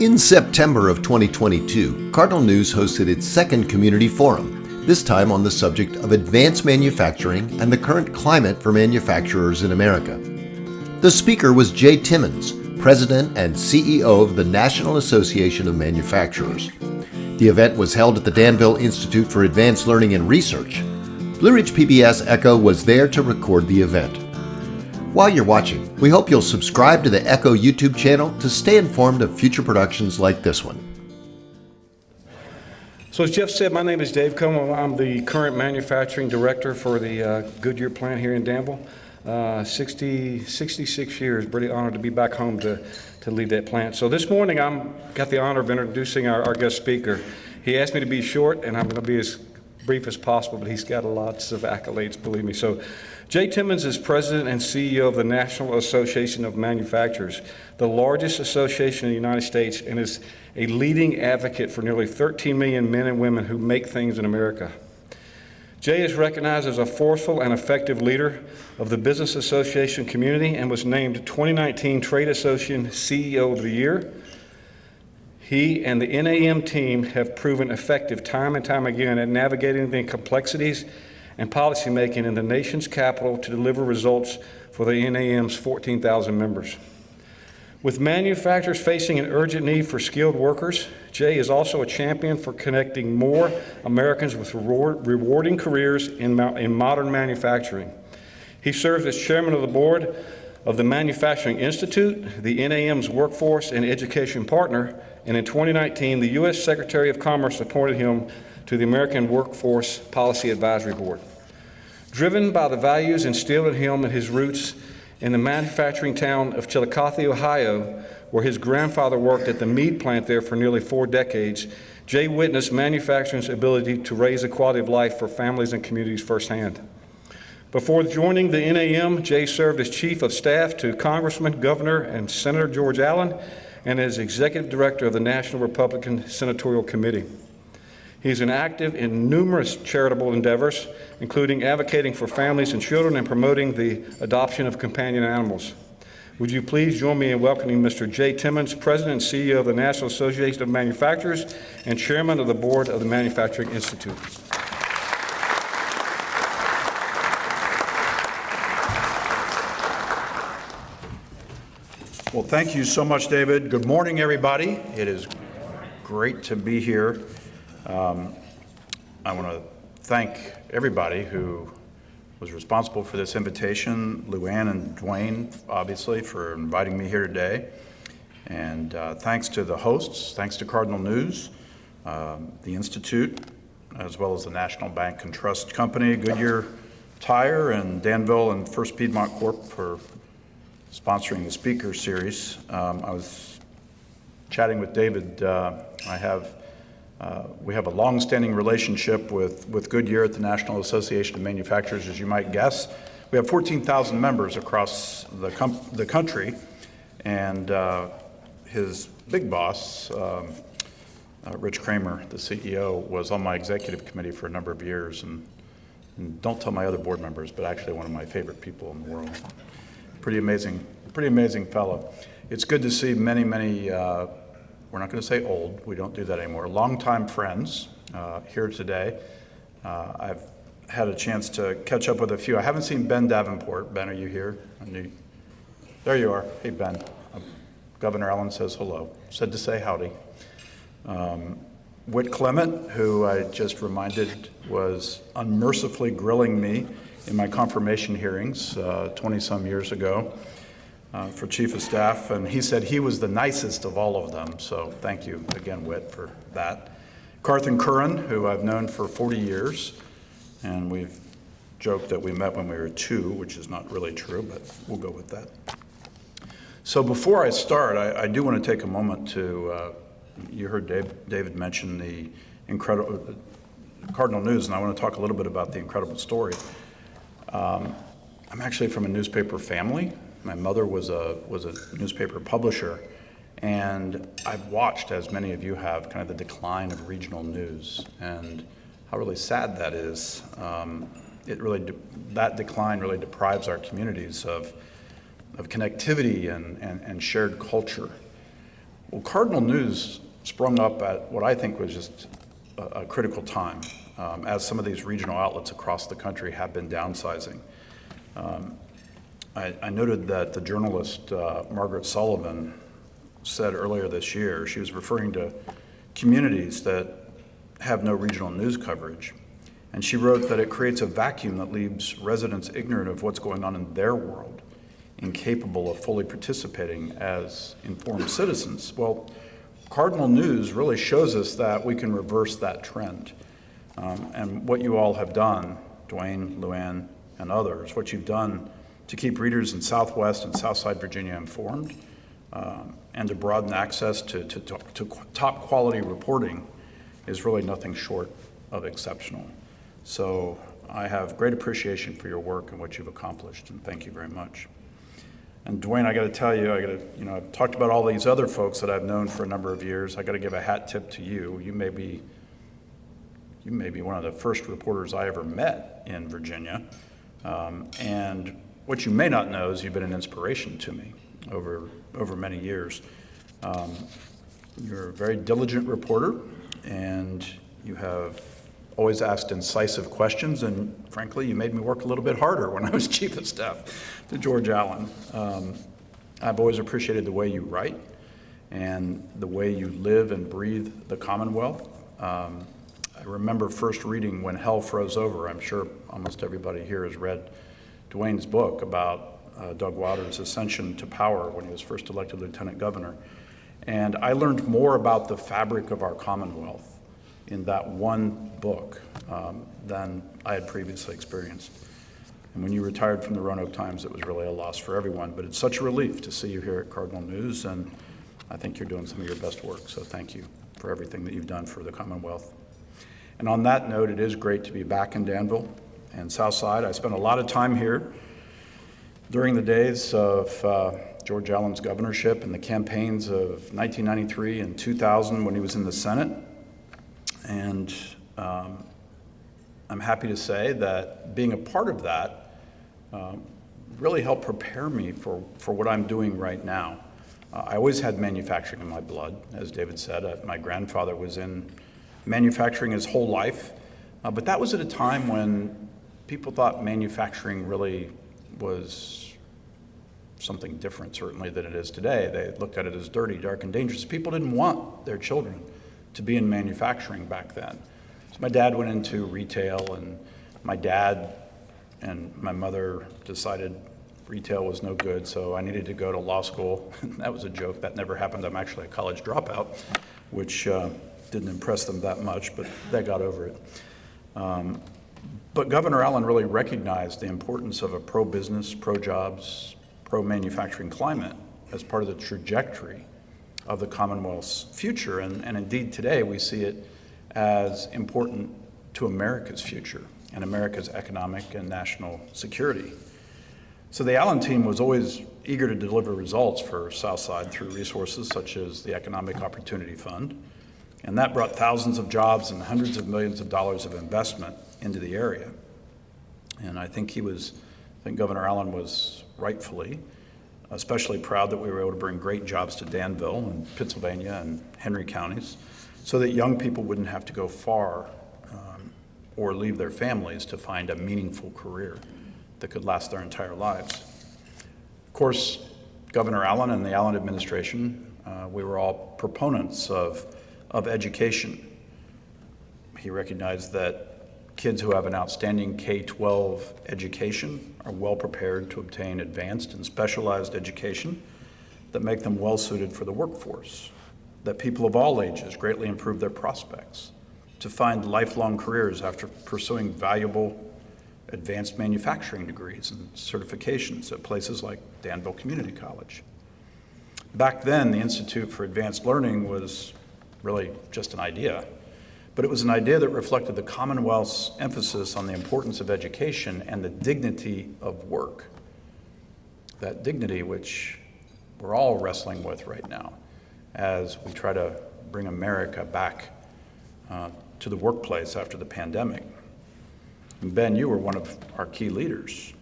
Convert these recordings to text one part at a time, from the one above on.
In September of 2022, Cardinal News hosted its second community forum, this time on the subject of advanced manufacturing and the current climate for manufacturers in America. The speaker was Jay Timmons, President and CEO of the National Association of Manufacturers. The event was held at the Danville Institute for Advanced Learning and Research. Blue Ridge PBS Echo was there to record the event. While you're watching, we hope you'll subscribe to the Echo YouTube channel to stay informed of future productions like this one. So as Jeff said, my name is Dave Como. I'm the current manufacturing director for the Goodyear plant here in Danville. 66 years, pretty honored to be back home to lead that plant. So this morning got the honor of introducing our guest speaker. He asked me to be short, and I'm going to be as brief as possible, but he's got lots of accolades, believe me. So Jay Timmons is President and CEO of the National Association of Manufacturers, the largest association in the United States, and is a leading advocate for nearly 13 million men and women who make things in America. Jay is recognized as a forceful and effective leader of the business association community and was named 2019 Trade Association CEO of the Year. He and the NAM team have proven effective time and time again at navigating the complexities and policymaking in the nation's capital to deliver results for the NAM's 14,000 members. With manufacturers facing an urgent need for skilled workers, Jay is also a champion for connecting more Americans with rewarding careers in modern manufacturing. He serves as chairman of the board of the Manufacturing Institute, the NAM's workforce and education partner, and in 2019, the U.S. Secretary of Commerce appointed him to the American Workforce Policy Advisory Board. Driven by the values instilled in him and his roots in the manufacturing town of Chillicothe, Ohio, where his grandfather worked at the mead plant there for nearly 4 decades, Jay witnessed manufacturing's ability to raise the quality of life for families and communities firsthand. Before joining the NAM, Jay served as Chief of Staff to Congressman, Governor, and Senator George Allen, and as Executive Director of the National Republican Senatorial Committee. He's been active in numerous charitable endeavors, including advocating for families and children and promoting the adoption of companion animals. Would you please join me in welcoming Mr. Jay Timmons, President and CEO of the National Association of Manufacturers and Chairman of the Board of the Manufacturing Institute. Well, thank you so much, David. Good morning, everybody. It is great to be here. I want to thank everybody who was responsible for this invitation, Luann and Dwayne, obviously, for inviting me here today. And thanks to the hosts, thanks to Cardinal News, the Institute, as well as the National Bank and Trust Company, Goodyear Tire, and Danville and First Piedmont Corp. For sponsoring the speaker series. I was chatting with David. We have a long-standing relationship with Goodyear at the National Association of Manufacturers, as you might guess. We have 14,000 members across the country, and his big boss, Rich Kramer, the CEO, was on my executive committee for a number of years, and don't tell my other board members, but actually one of my favorite people in the world. Pretty amazing fellow. It's good to see many, we're not going to say old, we don't do that anymore, longtime friends here today. I've had a chance to catch up with a few. I haven't seen Ben Davenport. Ben, are you here? There you are. Hey, Ben. Governor Allen says hello. Said to say howdy. Whit Clement, who I just reminded was unmercifully grilling me in my confirmation hearings 20-some years ago for Chief of Staff, and he said he was the nicest of all of them, so thank you again, Whit, for that. Carthen Curran, who I've known for 40 years, and we've joked that we met when we were 2, which is not really true, but we'll go with that. So before I start, I do want to take a moment to, you heard David mention the incredible Cardinal News, and I want to talk a little bit about the incredible story. I'm actually from a newspaper family. My mother was a newspaper publisher, and I've watched, as many of you have, kind of the decline of regional news and how really sad that is. That decline really deprives our communities of connectivity and shared culture. Well, Cardinal News sprung up at what I think was just a critical time, as some of these regional outlets across the country have been downsizing. I noted that the journalist Margaret Sullivan said earlier this year, she was referring to communities that have no regional news coverage. And she wrote that it creates a vacuum that leaves residents ignorant of what's going on in their world, incapable of fully participating as informed citizens. Well, Cardinal News really shows us that we can reverse that trend. And what you all have done, Dwayne, Luann, and others, what you've done to keep readers in Southwest and Southside Virginia informed, and to broaden access to top quality reporting is really nothing short of exceptional. So I have great appreciation for your work and what you've accomplished, and thank you very much. And Dwayne, I got to tell you, I've talked about all these other folks that I've known for a number of years. I got to give a hat tip to you. You may be one of the first reporters I ever met in Virginia. And what you may not know is you've been an inspiration to me over many years. You're a very diligent reporter, and you have always asked incisive questions, and frankly, you made me work a little bit harder when I was chief of staff to George Allen. I've always appreciated the way you write and the way you live and breathe the Commonwealth. I remember first reading When Hell Froze Over. I'm sure almost everybody here has read Dwayne's book about Doug Wilder's ascension to power when he was first elected lieutenant governor. And I learned more about the fabric of our Commonwealth in that one book than I had previously experienced. And when you retired from the Roanoke Times, it was really a loss for everyone, but it's such a relief to see you here at Cardinal News, and I think you're doing some of your best work, so thank you for everything that you've done for the Commonwealth. And on that note, it is great to be back in Danville and Southside. I spent a lot of time here during the days of George Allen's governorship and the campaigns of 1993 and 2000 when he was in the Senate. And I'm happy to say that being a part of that really helped prepare me for what I'm doing right now. I always had manufacturing in my blood, as David said. My grandfather was in manufacturing his whole life, but that was at a time when people thought manufacturing really was something different, certainly, than it is today. They looked at it as dirty, dark, and dangerous. People didn't want their children to be in manufacturing back then. So my dad went into retail, and my dad and my mother decided retail was no good, so I needed to go to law school. That was a joke. That never happened. I'm actually a college dropout, which didn't impress them that much, but they got over it. But Governor Allen really recognized the importance of a pro-business, pro-jobs, pro-manufacturing climate as part of the trajectory of the Commonwealth's future. And indeed, today we see it as important to America's future and America's economic and national security. So the Allen team was always eager to deliver results for Southside through resources such as the Economic Opportunity Fund. And that brought thousands of jobs and hundreds of millions of dollars of investment into the area. And I think Governor Allen was rightfully especially proud that we were able to bring great jobs to Danville and Pittsylvania and Henry counties so that young people wouldn't have to go far or leave their families to find a meaningful career that could last their entire lives. Of course, Governor Allen and the Allen administration, we were all proponents of education. He recognized that kids who have an outstanding K-12 education are well prepared to obtain advanced and specialized education that make them well suited for the workforce, that people of all ages greatly improve their prospects to find lifelong careers after pursuing valuable advanced manufacturing degrees and certifications at places like Danville Community College. Back then, the Institute for Advanced Learning was really just an idea, but it was an idea that reflected the Commonwealth's emphasis on the importance of education and the dignity of work. That dignity which we're all wrestling with right now as we try to bring America back to the workplace after the pandemic. And Ben, you were one of our key leaders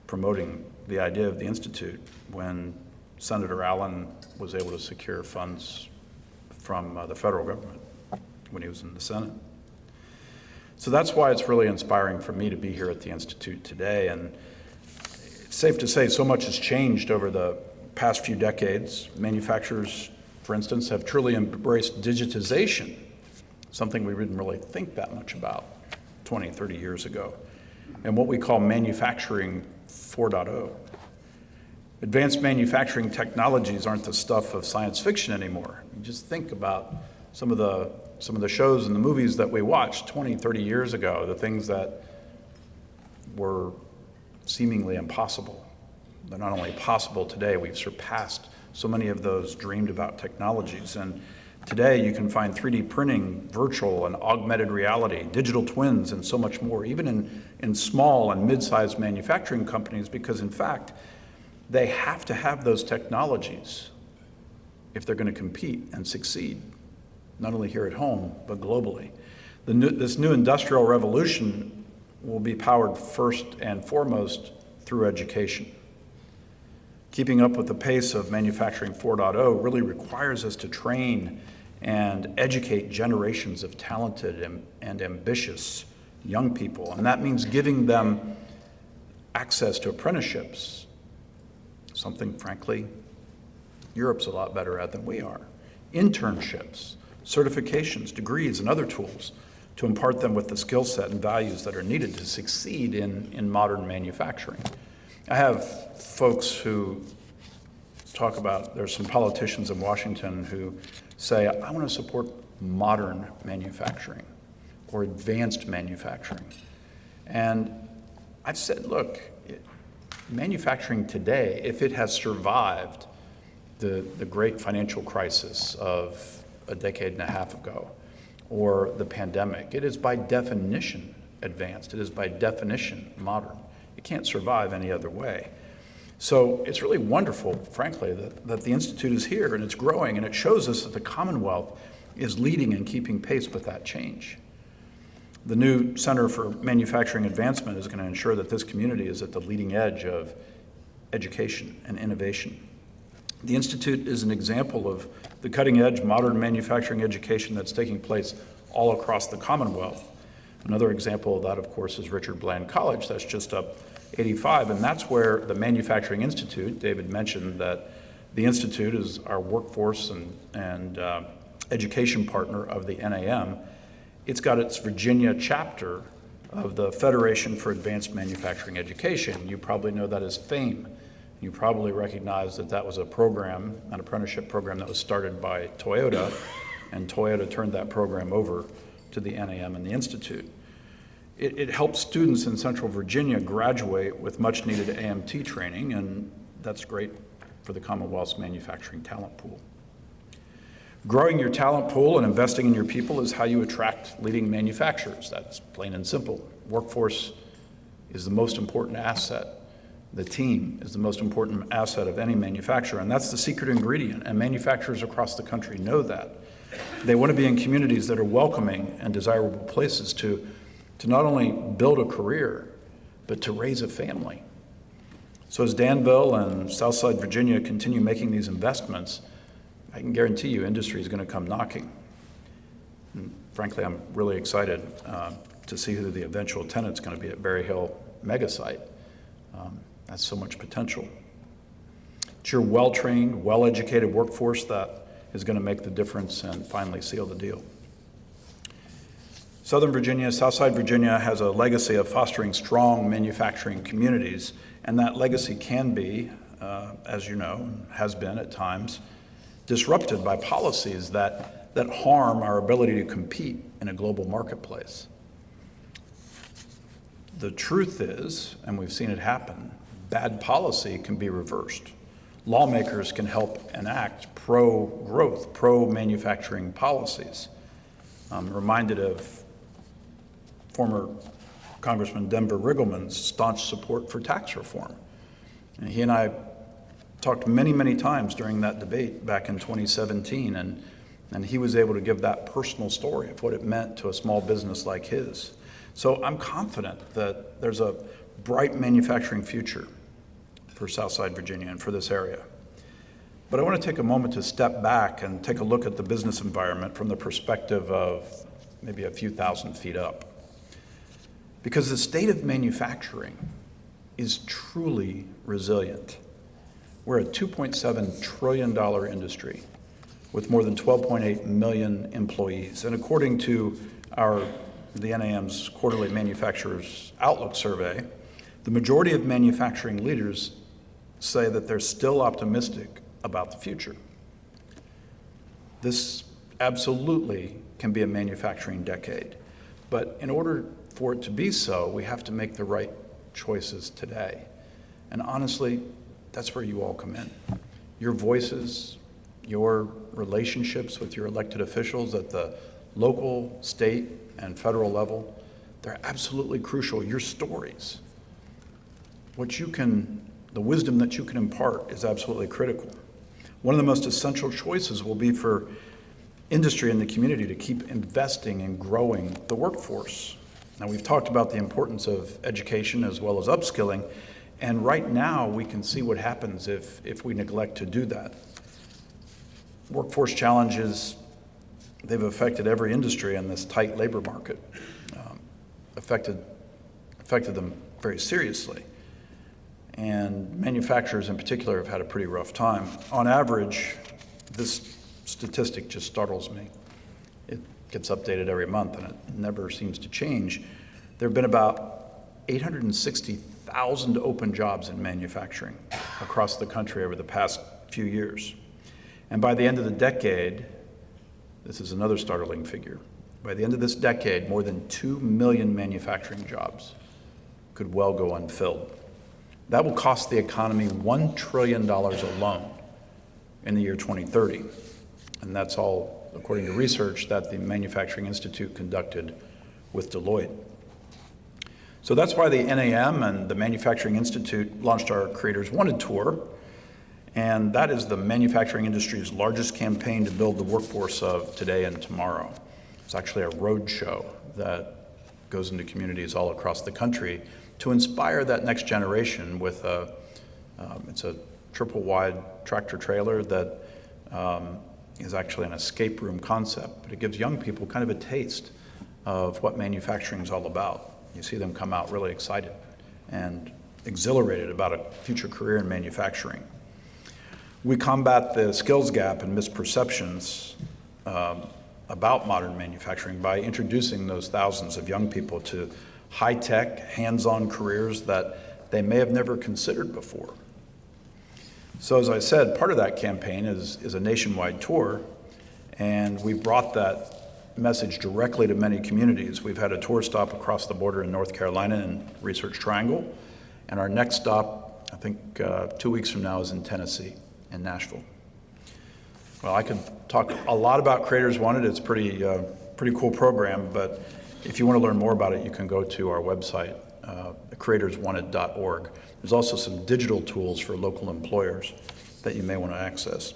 promoting the idea of the Institute when Senator Allen was able to secure funds from the federal government when he was in the Senate. So that's why it's really inspiring for me to be here at the Institute today. And it's safe to say so much has changed over the past few decades. Manufacturers, for instance, have truly embraced digitization, something we didn't really think that much about 20, 30 years ago, and what we call manufacturing 4.0. Advanced manufacturing technologies aren't the stuff of science fiction anymore. You just think about some of the shows and the movies that we watched 20, 30 years ago, the things that were seemingly impossible. They're not only possible today, we've surpassed so many of those dreamed about technologies. And today you can find 3D printing, virtual and augmented reality, digital twins, and so much more, even in small and mid-sized manufacturing companies, because in fact, they have to have those technologies if they're going to compete and succeed, not only here at home, but globally. This new industrial revolution will be powered first and foremost through education. Keeping up with the pace of manufacturing 4.0 really requires us to train and educate generations of talented and ambitious young people. And that means giving them access to apprenticeships, something, frankly, Europe's a lot better at than we are. Internships, certifications, degrees, and other tools to impart them with the skill set and values that are needed to succeed in modern manufacturing. I have folks who talk about, there's some politicians in Washington who say, I want to support modern manufacturing or advanced manufacturing. And I've said, look, manufacturing today, if it has survived the great financial crisis of a decade and a half ago, or the pandemic, it is by definition advanced. It is by definition modern. It can't survive any other way. So it's really wonderful, frankly, that the Institute is here and it's growing, and it shows us that the Commonwealth is leading and keeping pace with that change. The new Center for Manufacturing Advancement is going to ensure that this community is at the leading edge of education and innovation. The Institute is an example of the cutting-edge modern manufacturing education that's taking place all across the Commonwealth. Another example of that, of course, is Richard Bland College. That's just up 85, and that's where the Manufacturing Institute, David mentioned that the Institute is our workforce and education partner of the NAM. It's got its Virginia chapter of the Federation for Advanced Manufacturing Education. You probably know that as FAME. You probably recognize that that was a program, an apprenticeship program that was started by Toyota, and Toyota turned that program over to the NAM and the Institute. It helps students in Central Virginia graduate with much needed AMT training, and that's great for the Commonwealth's manufacturing talent pool. Growing your talent pool and investing in your people is how you attract leading manufacturers. That's plain and simple. Workforce is the most important asset. The team is the most important asset of any manufacturer, and that's the secret ingredient, and manufacturers across the country know that. They want to be in communities that are welcoming and desirable places to not only build a career, but to raise a family. So as Danville and Southside Virginia continue making these investments, I can guarantee you industry is going to come knocking. And frankly, I'm really excited to see who the eventual tenant's going to be at Berry Hill Megasite. That's so much potential. It's your well-trained, well-educated workforce that is going to make the difference and finally seal the deal. Southern Virginia, Southside Virginia has a legacy of fostering strong manufacturing communities, and that legacy can be, as you know, has been at times, disrupted by policies that harm our ability to compete in a global marketplace. The truth is, and we've seen it happen, bad policy can be reversed. Lawmakers can help enact pro-growth, pro-manufacturing policies. I'm reminded of former Congressman Denver Riggleman's staunch support for tax reform. And he and I talked many, many times during that debate back in 2017, and he was able to give that personal story of what it meant to a small business like his. So I'm confident that there's a bright manufacturing future for Southside Virginia and for this area. But I want to take a moment to step back and take a look at the business environment from the perspective of maybe a few thousand feet up. Because the state of manufacturing is truly resilient. We're a $2.7 trillion industry with more than 12.8 million employees. And according to the NAM's quarterly Manufacturers Outlook survey, the majority of manufacturing leaders say that they're still optimistic about the future. This absolutely can be a manufacturing decade. But in order for it to be so, we have to make the right choices today. And honestly, that's where you all come in. Your voices, your relationships with your elected officials at the local, state, and federal level, they're absolutely crucial. Your stories, the wisdom that you can impart is absolutely critical. One of the most essential choices will be for industry and the community to keep investing and growing the workforce. Now, we've talked about the importance of education as well as upskilling, and right now we can see what happens if we neglect to do that. Workforce challenges, they've affected every industry in this tight labor market, affected them very seriously. And manufacturers in particular have had a pretty rough time. On average, this statistic just startles me. It gets updated every month and it never seems to change. There have been about 860,000 open jobs in manufacturing across the country over the past few years. And by the end of the decade, this is another startling figure, by the end of this decade, more than 2 million manufacturing jobs could well go unfilled. That will cost the economy $1 trillion alone in the year 2030. And that's all according to research that the Manufacturing Institute conducted with Deloitte. So that's why the NAM and the Manufacturing Institute launched our Creators Wanted Tour. And that is the manufacturing industry's largest campaign to build the workforce of today and tomorrow. It's actually a road show that goes into communities all across the country to inspire that next generation with it's a triple wide tractor trailer that is actually an escape room concept, but it gives young people kind of a taste of what manufacturing is all about. You see them come out really excited and exhilarated about a future career in manufacturing. We combat the skills gap and misperceptions about modern manufacturing by introducing those thousands of young people to high-tech, hands-on careers that they may have never considered before. So as I said, part of that campaign is a nationwide tour, and we brought that message directly to many communities. We've had a tour stop across the border in North Carolina in Research Triangle, and our next stop, I think 2 weeks from now, is in Tennessee, in Nashville. Well, I could talk a lot about Creators Wanted. It's a pretty cool program, but if you want to learn more about it, you can go to our website, creatorswanted.org. There's also some digital tools for local employers that you may want to access.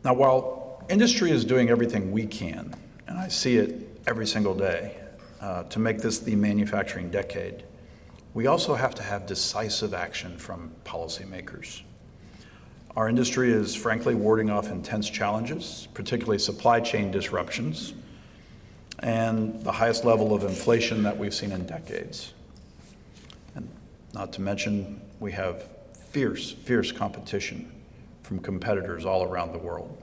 Now, while industry is doing everything we can, and I see it every single day, to make this the manufacturing decade, we also have to have decisive action from policymakers. Our industry is frankly warding off intense challenges, particularly supply chain disruptions, and the highest level of inflation that we've seen in decades. And not to mention, we have fierce competition from competitors all around the world.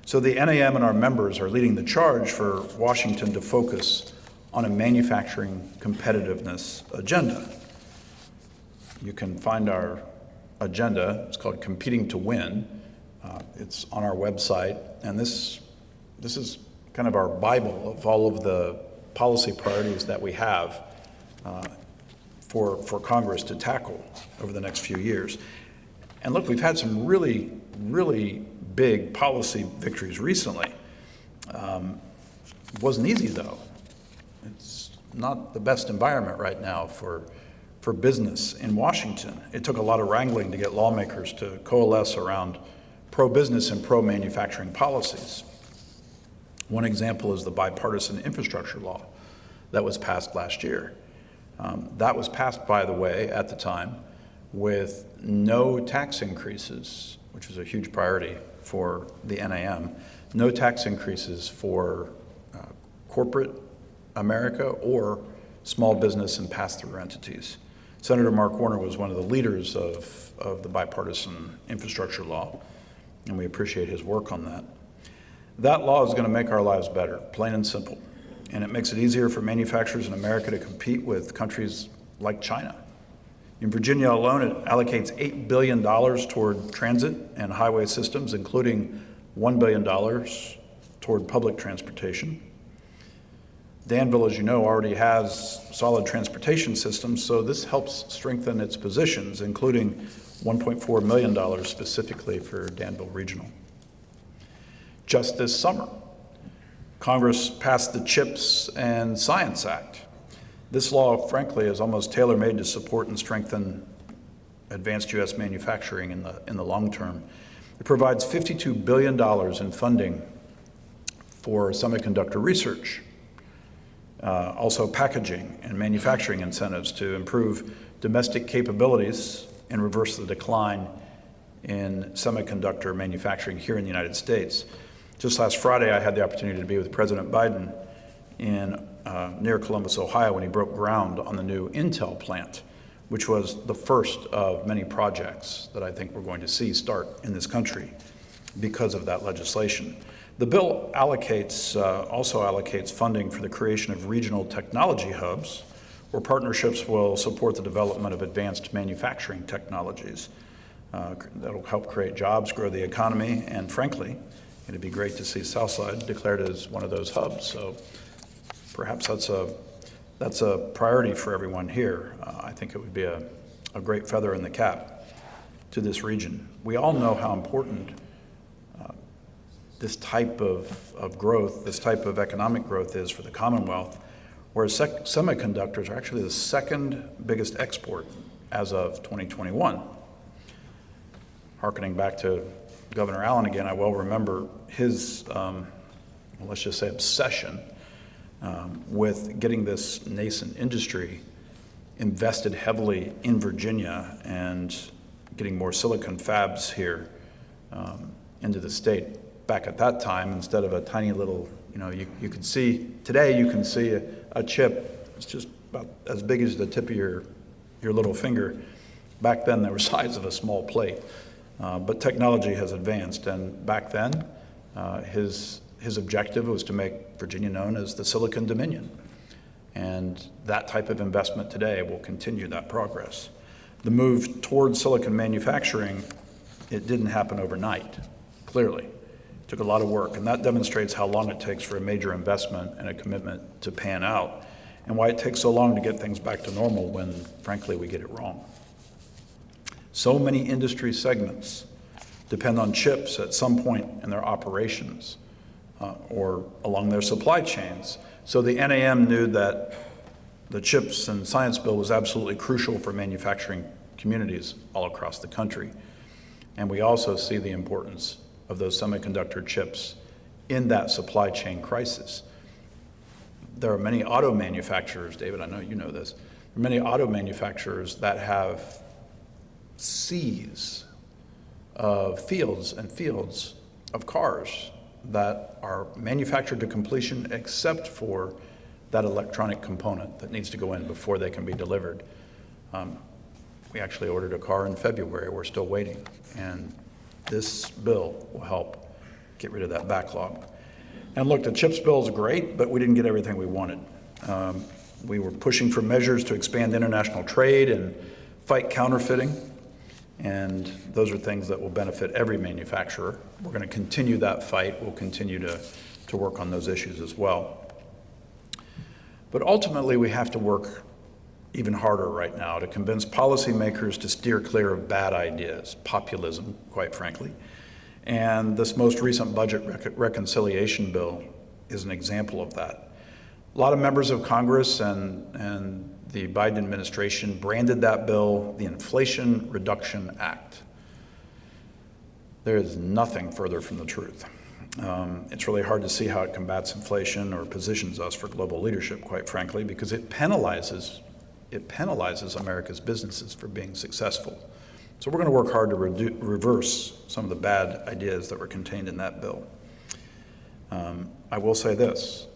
So the NAM and our members are leading the charge for Washington to focus on a manufacturing competitiveness agenda. You can find our agenda. It's called Competing to Win. It's on our website, and this is kind of our Bible of all of the policy priorities that we have for Congress to tackle over the next few years. And look, we've had some really big policy victories recently. It wasn't easy, though. It's not the best environment right now for business in Washington. It took a lot of wrangling to get lawmakers to coalesce around pro-business and pro-manufacturing policies. One example is the bipartisan infrastructure law that was passed last year. That was passed, by the way, at the time, with no tax increases, which is a huge priority for the NAM, no tax increases for corporate America or small business and pass-through entities. Senator Mark Warner was one of the leaders of the bipartisan infrastructure law, and we appreciate his work on that. That law is going to make our lives better, plain and simple, and it makes it easier for manufacturers in America to compete with countries like China. In Virginia alone, it allocates $8 billion toward transit and highway systems, including $1 billion toward public transportation. Danville, as you know, already has solid transportation systems, so this helps strengthen its positions, including $1.4 million specifically for Danville Regional. Just this summer, Congress passed the CHIPS and Science Act. This law, frankly, is almost tailor-made to support and strengthen advanced U.S. manufacturing in the long term. It provides $52 billion in funding for semiconductor research, also packaging and manufacturing incentives to improve domestic capabilities and reverse the decline in semiconductor manufacturing here in the United States. Just last Friday, I had the opportunity to be with President Biden near Columbus, Ohio, when he broke ground on the new Intel plant, which was the first of many projects that I think we're going to see start in this country because of that legislation. The bill also allocates funding for the creation of regional technology hubs, where partnerships will support the development of advanced manufacturing technologies. That'll help create jobs, grow the economy, and frankly, it'd be great to see Southside declared as one of those hubs. So perhaps that's a priority for everyone here. I think it would be a great feather in the cap to this region. We all know how important this type of growth, this type of economic growth is for the Commonwealth, whereas semiconductors are actually the second biggest export as of 2021. Harkening back to Governor Allen again, I well remember his, let's just say, obsession with getting this nascent industry invested heavily in Virginia and getting more silicon fabs here into the state. Back at that time, instead of a tiny little, you could see, today you can see a chip, it's just about as big as the tip of your little finger. Back then, they were the size of a small plate. But technology has advanced, and back then, his objective was to make Virginia known as the Silicon Dominion. And that type of investment today will continue that progress. The move towards silicon manufacturing, it didn't happen overnight, clearly. It took a lot of work, and that demonstrates how long it takes for a major investment and a commitment to pan out, and why it takes so long to get things back to normal when, frankly, we get it wrong. So many industry segments depend on chips at some point in their operations or along their supply chains. So the NAM knew that the CHIPS and Science Bill was absolutely crucial for manufacturing communities all across the country. And we also see the importance of those semiconductor chips in that supply chain crisis. There are many auto manufacturers, David, I know you know this, there are many auto manufacturers that have seas of fields and fields of cars that are manufactured to completion except for that electronic component that needs to go in before they can be delivered. We actually ordered a car in February. We're still waiting. And this bill will help get rid of that backlog. And look, the CHIPS bill is great, but we didn't get everything we wanted. We were pushing for measures to expand international trade and fight counterfeiting. And those are things that will benefit every manufacturer. We're going to continue that fight. We'll continue to work on those issues as well. But ultimately, we have to work even harder right now to convince policymakers to steer clear of bad ideas, populism, quite frankly. And this most recent budget reconciliation bill is an example of that. A lot of members of Congress and the Biden administration branded that bill the Inflation Reduction Act. There is nothing further from the truth. It's really hard to see how it combats inflation or positions us for global leadership, quite frankly, because it penalizes it penalizes America's businesses for being successful. So we're going to work hard to reverse some of the bad ideas that were contained in that bill. I will say this.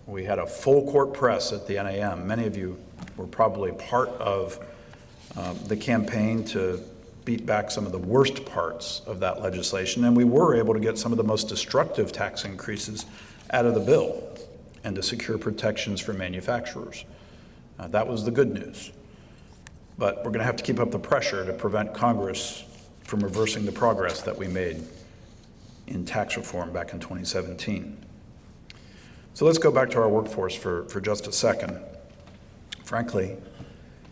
We had a full court press at the NAM. Many of you were probably part of the campaign to beat back some of the worst parts of that legislation, and we were able to get some of the most destructive tax increases out of the bill and to secure protections for manufacturers. That was the good news. But we're going to have to keep up the pressure to prevent Congress from reversing the progress that we made in tax reform back in 2017. So let's go back to our workforce for just a second. Frankly,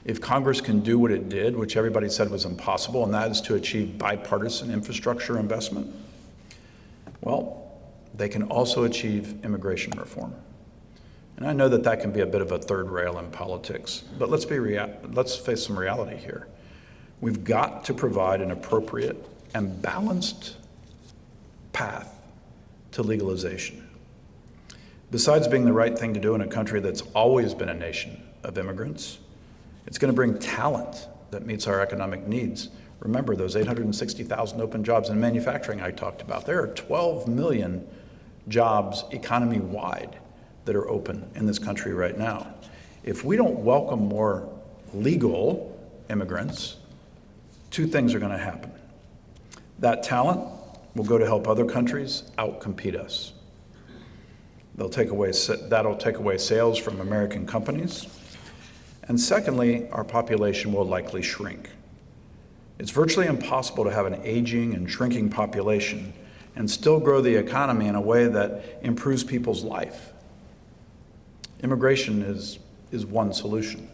if Congress can do what it did, which everybody said was impossible, and that is to achieve bipartisan infrastructure investment, well, they can also achieve immigration reform. And I know that that can be a bit of a third rail in politics, but let's face some reality here. We've got to provide an appropriate and balanced path to legalization. Besides being the right thing to do in a country that's always been a nation of immigrants, it's going to bring talent that meets our economic needs. Remember those 860,000 open jobs in manufacturing I talked about. There are 12 million jobs economy-wide that are open in this country right now. If we don't welcome more legal immigrants, two things are going to happen. That talent will go to help other countries outcompete us. That'll take away sales from American companies. And secondly, our population will likely shrink. It's virtually impossible to have an aging and shrinking population and still grow the economy in a way that improves people's life. Immigration is one solution.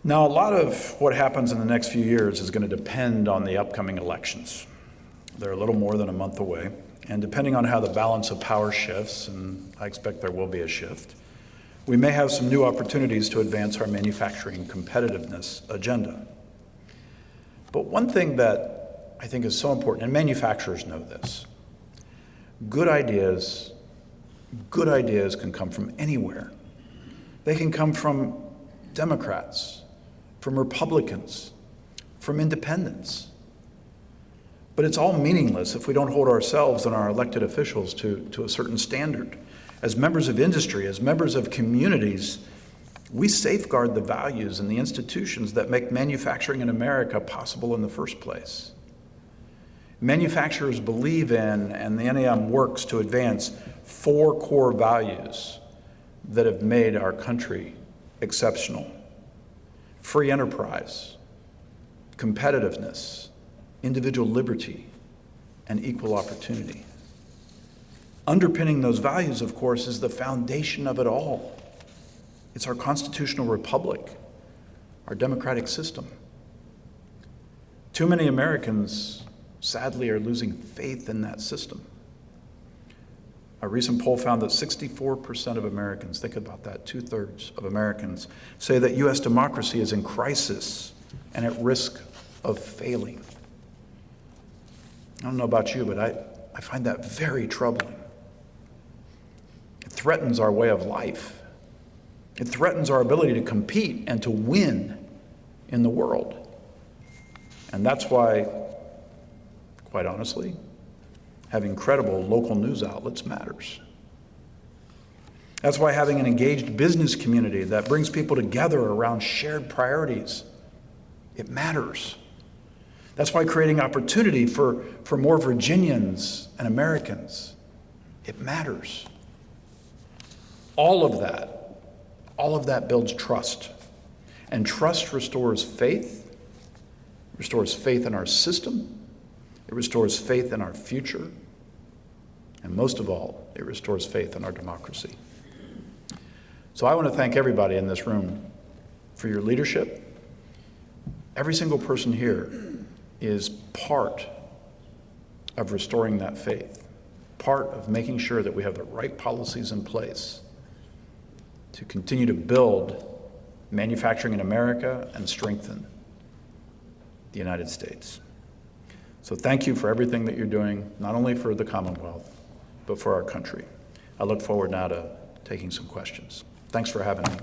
Now, a lot of what happens in the next few years is going to depend on the upcoming elections. They're a little more than a month away, and depending on how the balance of power shifts, and I expect there will be a shift, we may have some new opportunities to advance our manufacturing competitiveness agenda. But one thing that I think is so important, and manufacturers know this, good ideas can come from anywhere. They can come from Democrats, from Republicans, from independents. But it's all meaningless if we don't hold ourselves and our elected officials to a certain standard. As members of industry, as members of communities, we safeguard the values and the institutions that make manufacturing in America possible in the first place. Manufacturers believe in, and the NAM works to advance, 4 core values that have made our country exceptional: free enterprise, competitiveness, individual liberty, and equal opportunity. Underpinning those values, of course, is the foundation of it all. It's our constitutional republic, our democratic system. Too many Americans, sadly, are losing faith in that system. A recent poll found that 64% of Americans, think about that, 2/3 of Americans, say that U.S. democracy is in crisis and at risk of failing. I don't know about you, but I find that very troubling. It threatens our way of life. It threatens our ability to compete and to win in the world. And that's why, quite honestly, having credible local news outlets matters. That's why having an engaged business community that brings people together around shared priorities, it matters. That's why creating opportunity for more Virginians and Americans, it matters. All of that builds trust. And trust restores faith in our system, it restores faith in our future, and most of all, it restores faith in our democracy. So I want to thank everybody in this room for your leadership. Every single person here is part of restoring that faith, part of making sure that we have the right policies in place to continue to build manufacturing in America and strengthen the United States. So thank you for everything that you're doing, not only for the Commonwealth, but for our country. I look forward now to taking some questions. Thanks for having me.